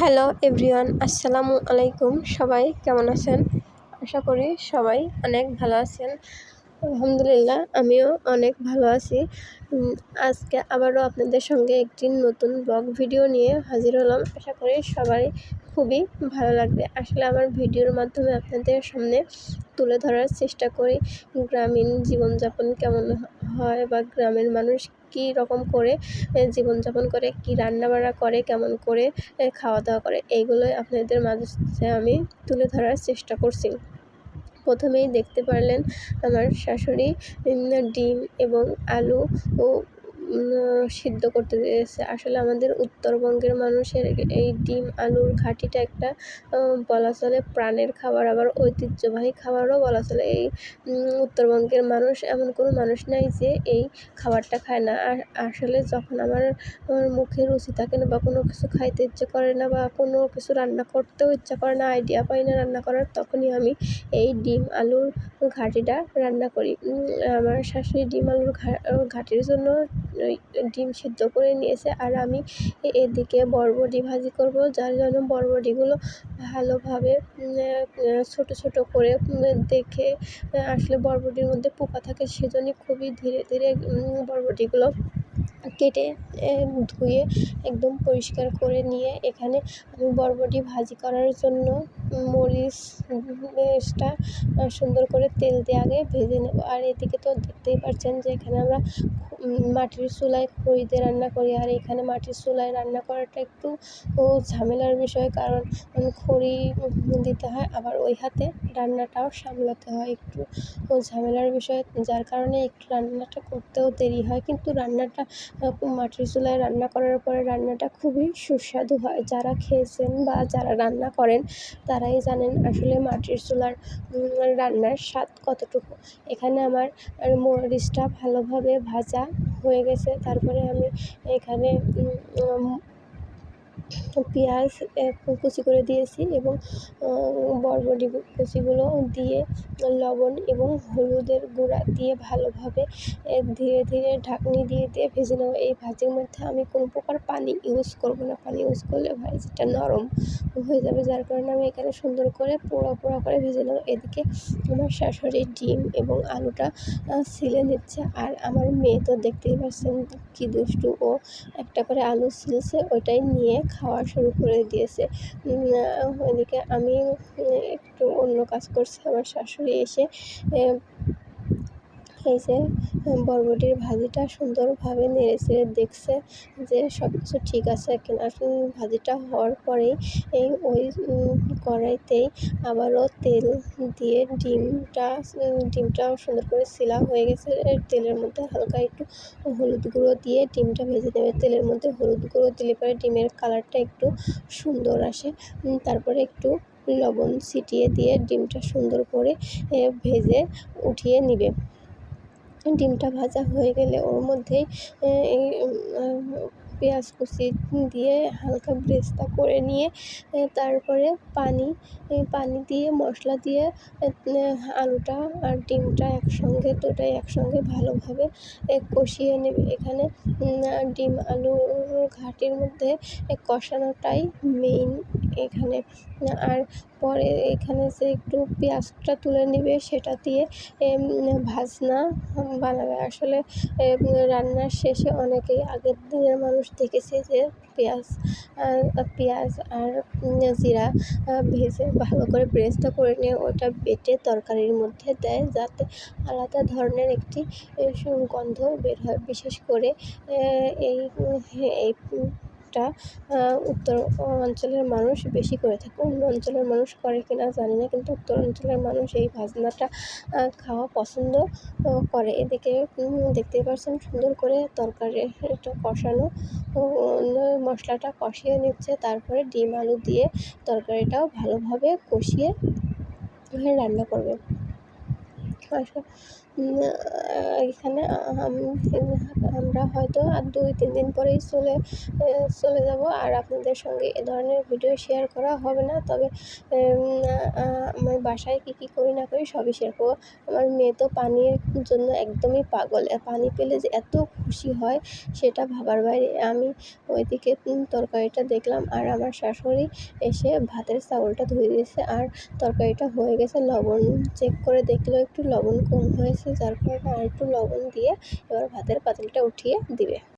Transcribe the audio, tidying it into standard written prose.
Hello everyone, আসসালামু আলাইকুম। সবাই কেমন আছেন? আশা করি সবাই অনেক ভালো আছেন। আলহামদুলিল্লাহ, আমিও অনেক ভালো আছি। আজকে আবারও আপনাদের সঙ্গে একটি নতুন ব্লগ ভিডিও নিয়ে হাজির হলাম। আশা করি সবাই খুবই ভালো লাগবে। আসলে আমার ভিডিওর মাধ্যমে আপনাদের সামনে তুলে ধরার চেষ্টা করি গ্রামীণ জীবনযাপন কেমন হয় বা গ্রামের মানুষ কী রকম করে জীবনযাপন করে, কী রান্নাবান্না করে, কেমন করে খাওয়া দাওয়া করে, এইগুলোই আপনাদের মাঝে আমি তুলে ধরার চেষ্টা করছি। প্রথমেই দেখতে পারলেন আমার শাশুড়ি ডিম এবং আলু ও সিদ্ধ করতে দিয়েছে। আসলে আমাদের উত্তরবঙ্গের মানুষের এই ডিম আলুর ঘাঁটিটা একটা বলা চলে প্রাণের খাবার, আবার ঐতিহ্যবাহী খাবারও বলা চলে। এই উত্তরবঙ্গের মানুষ এমন কোনো মানুষ নাই যে এই খাবারটা খায় না। আর আসলে যখন আমার মুখে রুচি থাকে না বা কোনো কিছু খাইতে ইচ্ছে করে না বা কোনো কিছু রান্না করতেও ইচ্ছা করে না, আইডিয়া পাই না রান্না করার, তখনই আমি এই ডিম আলুর ঘাঁটিটা রান্না করি। আমার শাশুড়ি ডিম আলুর ঘাঁটির জন্য ডিম সিদ্ধ করে নিয়েছে, আর আমি এদিকে বরবটি ভাজি করব, যার জন্য বরবটিগুলো ভালোভাবে ছোট ছোট করে দেখে, আসলে বরবটির মধ্যে পোকা থাকে, সেজন্য খুবই ধীরে ধীরে বরবটিগুলো কেটে ধুয়ে একদম পরিষ্কার করে নিয়ে এখানে আমি বরবটি ভাজি করার জন্য মরিচটা সুন্দর করে তেল দিয়ে আগে ভেজে নেব। আর এদিকে তো দেখতেই পাচ্ছেন যে এখানে আমরা মাটির চুলায় খড়িতে রান্না করি, আর এখানে মাটির চুলায় রান্না করাটা একটু ঝামেলার বিষয়, কারণ খড়ি দিতে হয়, আবার ওই হাতে রান্নাটাও সামলাতে হয়, একটু ঝামেলার বিষয়, যার কারণে একটু রান্নাটা করতেও দেরি হয়। কিন্তু রান্নাটা মাটির চুলায় রান্না করার পরে রান্নাটা খুবই সুস্বাদু হয়। যারা খেয়েছেন বা যারা রান্না করেন তারাই জানেন আসলে মাটির চুলার রান্নার স্বাদ কতটুকু। এখানে আমার মরিচটা ভালোভাবে ভাজা হয়ে গেছে, তারপরে আমি এখানে পেঁয়াজ কুচি করে দিয়েছি এবং বরবটি কুচিগুলো দিয়ে লবণ এবং হলুদের গুঁড়া দিয়ে ভালোভাবে ধীরে ধীরে ঢাকনি দিয়ে ভেজে নেব। এই ভাজির মধ্যে আমি কোনো প্রকার পানি ইউজ করব না, পানি ইউজ করলে ভাজিটা নরম হয়ে যাবে, যার কারণে আমি এখানে সুন্দর করে পোড়া পোড়া করে ভেজে নেব। এদিকে আমার শাশুড়ি ডিম এবং আলুটা ছিলে নিচ্ছে, আর আমার মেয়ে তো দেখতেই পাচ্ছেন কি দুষ্টু, ও একটা করে আলু ছিলছে, ওইটাই নিয়ে খাওয়া শুরু করে দিয়েছে। ওইদিকে আমি একটু অন্য কাজ করছি। আমার শাশুড়ি এসে এই যে বরবটির ভাজিটা সুন্দরভাবে নেড়েচেড়ে দেখছে যে সব কিছু ঠিক আছে কিনা। ভাজিটা হওয়ার পরেই ওই কড়াইতেই আবারও তেল দিয়ে ডিমটাও সুন্দর করে ছিলা হয়ে গেছে, তেলের মধ্যে হালকা একটু হলুদ গুঁড়ো দিয়ে ডিমটা ভেজে নেবে। তেলের মধ্যে হলুদ গুঁড়ো দিলে পরে ডিমের কালারটা একটু সুন্দর আসে। তারপরে একটু লবণ ছিটিয়ে দিয়ে ডিমটা সুন্দর করে ভেজে উঠিয়ে নিবে। ডিমটা ভাজা হয়ে গেলে ওর মধ্যেই এই পেঁয়াজ কুচি দিয়ে হালকা ব্রেস্তা করে নিয়ে তারপরে পানি দিয়ে মশলা দিয়ে আলুটা আর ডিমটা দুটাই একসঙ্গে ভালোভাবে কষিয়ে নেবে। এখানে ডিম আলুর ঘাঁটির মধ্যে কষানোটাই মেইন এখানে। আর পরে এখানে যে একটু পেঁয়াজটা তুলে নিবে, সেটা দিয়ে ভাজনা বানাবে। আসলে রান্নার শেষে অনেকেই আগের দিনের মানুষ দেখেছে যে পেঁয়াজ আর জিরা ভেজে ভালো করে ব্রেস্তা করে নিয়ে ওটা বেটে তরকারির মধ্যে দেয়, যাতে আলাদা ধরনের একটি গন্ধ বের হয়। বিশেষ করে এইটা উত্তর অঞ্চলের মানুষ বেশি করে থাকে, অন্য অঞ্চলের মানুষ করে কিনা জানি না, কিন্তু উত্তর অঞ্চলের মানুষ এই ভাজনাটা খাওয়া পছন্দ করে। এদিকে দেখতেই পাচ্ছেন সুন্দর করে তরকারিটা কষানো, মশলাটা কষিয়ে নিচ্ছে, তারপরে ডিম আলু দিয়ে তরকারিটাও ভালোভাবে কষিয়ে রান্না করবে। এখানে আমরা হয়তো আর 2-3 দিন পরেই চলে যাব। আর আপনাদের সঙ্গে এ ধরনের ভিডিও শেয়ার করা হবে না। তবে আমার বাসায় কী করি না করি সবই শেয়ার করব। আমার মেয়ে তো পানির জন্য একদমই পাগল। পানি পেলে যে এত খুশি হয় সেটা ভাবার বাইরে। আমি ওইদিকে তরকারিটা দেখলাম আর আমার শাশুড়ি এসে ভাতের চাউলটা ধুয়ে দিয়েছে আর তরকারিটা হয়ে গেছে। লবণ চেক করে দেখলো একটু লবণ কম হয়েছে, যার কারণে আরেকটু লবণ দিয়ে এবার ভাতের পাতিলটা উঠিয়ে দিবে।